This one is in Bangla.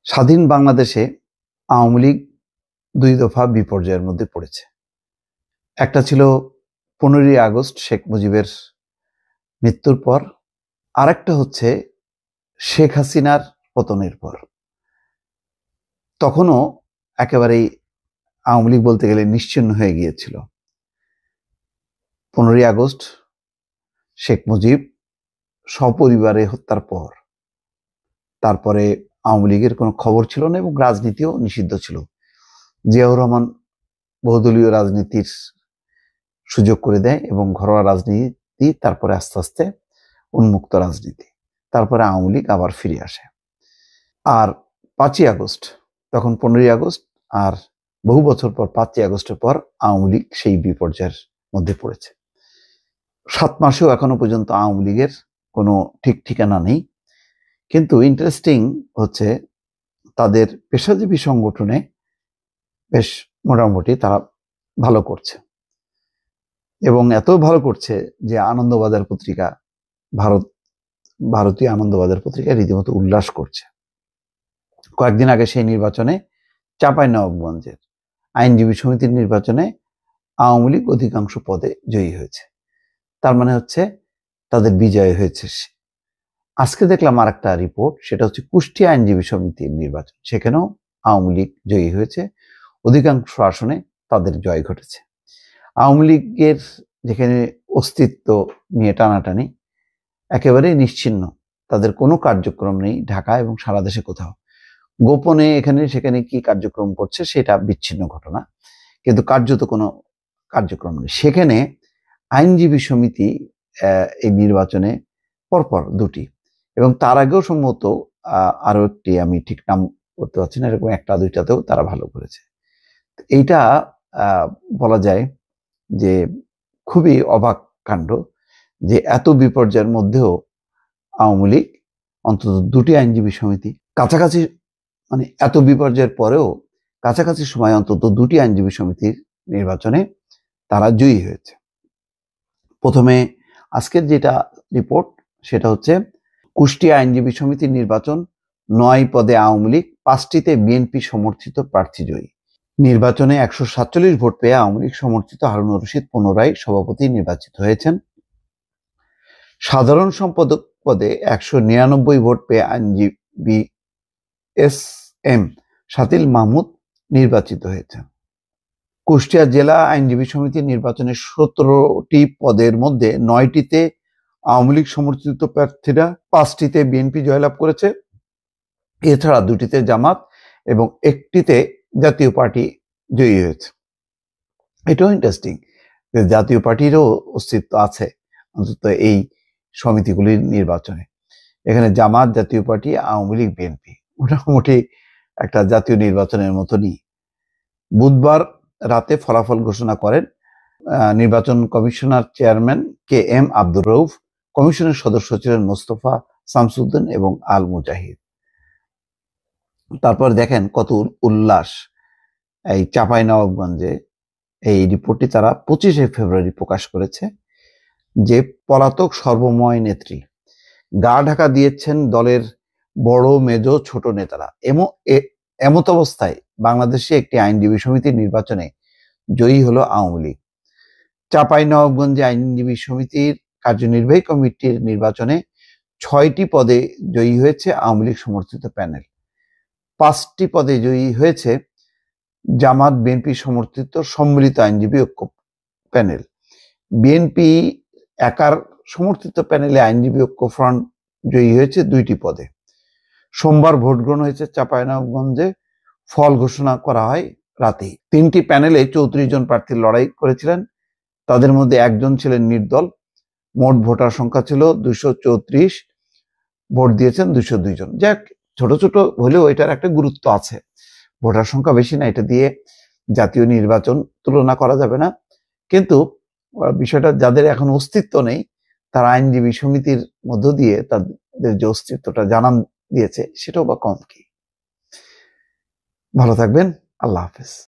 স্বাধীন বাংলাদেশে আওয়ামী লীগ দুই দফা বিপর্যয়ের মধ্যে পড়েছে। একটা ছিল 15ই আগস্ট শেখ মুজিবের মৃত্যুর পর, আরেকটা হচ্ছে শেখ হাসিনার পতনের পর। তখনও একেবারেই আওয়ামী লীগ বলতে গেলে নিশ্চিহ্ন হয়ে গিয়েছিল। 15ই আগস্ট শেখ মুজিব সপরিবারে হত্যার পর তারপরে আওয়ামী লীগের কোনো খবর ছিল না এবং রাজনীতিও নিষিদ্ধ ছিল। জিয়াউর রহমান বহুদলীয় রাজনীতির সুযোগ করে দেয় এবং ঘরোয়া রাজনীতি, তারপরে আস্তে আস্তে উন্মুক্ত রাজনীতি, তারপরে আওয়ামী লীগ আবার ফিরে আসে। আর 5ই আগস্ট, তখন 15ই আগস্ট, আর বহু বছর পর 5ই আগস্টের পর আওয়ামী লীগ সেই বিপর্যয়ের মধ্যে পড়েছে। 7 মাসেও এখনো পর্যন্ত আওয়ামী লীগের কোনো ঠিক ঠিকানা নেই। কিন্তু ইন্টারেস্টিং হচ্ছে তাদের পেশাজীবী সংগঠনে বেশ মোটামুটি তারা ভালো করছে, এবং এত ভালো করছে যে আনন্দবাজার পত্রিকা, ভারতীয় আনন্দবাজার পত্রিকা রীতিমতো উল্লাস করছে। কয়েকদিন আগে সেই নির্বাচনে চাঁপাইনবাবগঞ্জের আইনজীবী সমিতির নির্বাচনে আওয়ামী লীগ অধিকাংশ পদে জয়ী হয়েছে। তার মানে হচ্ছে তাদের বিজয় হয়েছে। আজকে দেখলাম আর একটা রিপোর্ট, সেটা হচ্ছে কুষ্টিয়া আইনজীবী সমিতির নির্বাচন, সেখানেও আওয়ামী লীগ জয়ী হয়েছে, অধিকাংশ আসনে তাদের জয় ঘটেছে। আওয়ামী লীগের যেখানে অস্তিত্ব নিয়ে টানাটানি, একেবারেই নিশ্চিহ্ন, তাদের কোনো কার্যক্রম নেই ঢাকা এবং সারা দেশে কোথাও। গোপনে এখানে সেখানে কি কার্যক্রম করছে সেটা বিচ্ছিন্ন ঘটনা, কিন্তু কার্যত কোনো কার্যক্রম নেই। সেখানে আইনজীবী সমিতি এই নির্বাচনে পরপর দুটি, এবং তার আগেও সম্ভবত আরো একটি, আমি ঠিক নাম করতে পারছি না, এরকম একটা দুইটাতেও তারা ভালো করেছে। এইটা বলা যায় যে খুবই অবাক কাণ্ড যে এত বিপর্যয়ের মধ্যেও আওয়ামী লীগ অন্তত দুটি আইনজীবী সমিতি কাছাকাছি, মানে এত বিপর্যয়ের পরেও কাছাকাছি সময় অন্তত দুটি আইনজীবী সমিতির নির্বাচনে তারা জয়ী হয়েছে। প্রথমে আজকের যেটা রিপোর্ট সেটা হচ্ছে কুষ্টিয়া আইনজীবী সমিতির নির্বাচন, 9 পদে আওয়ামী লীগ, 5টিতে বিএনপি সমর্থিত প্রার্থী জয়ী। নির্বাচনে 147 ভোট পেয়ে আওয়ামী লীগ সমর্থিত হারুনুর রশিদ পুনরায় সভাপতি নির্বাচিত হয়েছেন। সাধারণ সম্পাদক পদে 199 ভোট পেয়ে আইনজীবী এস.এম. শাতিল মাহমুদ নির্বাচিত হয়েছেন। কুষ্টিয়া জেলা আইনজীবী সমিতির নির্বাচনে 17টি পদের মধ্যে 9টিতে আওয়ামী লীগ সমর্থিত প্রার্থীরা, 5টিতে বিএনপি জয়লাভ করেছে, এছাড়া 2টিতে জামাত এবং 1টিতে জাতীয় পার্টি জয়ী হয়েছে। এটাও ইন্টারেস্টিং যে জাতীয় পার্টিরও অস্তিত্ব আছে অন্তত এই সমিতিগুলির নির্বাচনে। এখানে জামাত, জাতীয় পার্টি, আওয়ামী লীগ, বিএনপি মোটামুটি একটা জাতীয় নির্বাচনের মতনই। বুধবার রাতে ফলাফল ঘোষণা করেন নির্বাচন commissioner chairman K M. Abdur Rauf. কমিশনের সদস্য ছিলেন মোস্তফা শামসুদ্দিন এবং আল মুজাহিদ। তারপর দেখেন কত উল্লাস এই চাঁপাইনবাবগঞ্জে। এই রিপোর্টটি তারা 25শে ফেব্রুয়ারি প্রকাশ করেছে যে পলাতক সর্বময় নেত্রী, গা ঢাকা দিয়েছেন দলের বড় মেজো ছোট নেতারা। এমত অবস্থায় বাংলাদেশে একটি আইনজীবী সমিতির নির্বাচনে জয়ী হলো আওয়ামী লীগ। চাঁপাইনবাবগঞ্জে আইনজীবী সমিতির কার্যনির্বাহী কমিটির নির্বাচনে 6টি পদে জয়ী হয়েছে আওয়ামী লীগ সমর্থিত প্যানেল, 5টি পদে জয়ী হয়েছে জামাত বিএনপি সমর্থিত সম্মিলিত আইনজীবী ঐক্য প্যানেল। বিএনপি একার সমর্থিত প্যানেলে আইনজীবী ঐক্য ফ্রন্ট জয়ী হয়েছে 2টি পদে। সোমবার ভোট গ্রহণ হয়েছে চাঁপাইনবাবগঞ্জে, ফল ঘোষণা করা হয় রাতেই। 3টি প্যানেলে 34 জন প্রার্থী লড়াই করেছিলেন, তাদের মধ্যে একজন ছিলেন নির্দল। মোট ভোটার সংখ্যা ছিল 234, ভোট দিয়েছেন 202 জন। যাক, ছোট ছোট হলেও এটার একটা গুরুত্ব আছে, ভোটার সংখ্যা বেশি না, এটা দিয়ে জাতীয় নির্বাচন তুলনা করা যাবে না। কিন্তু বিষয়টা যাদের এখন অস্তিত্ব নেই, তারা আইনজীবী সমিতির মধ্য দিয়ে তাদের যে অস্তিত্বটা জানান দিয়েছে, সেটাও বা কম কি। ভালো থাকবেন, আল্লাহ হাফেজ।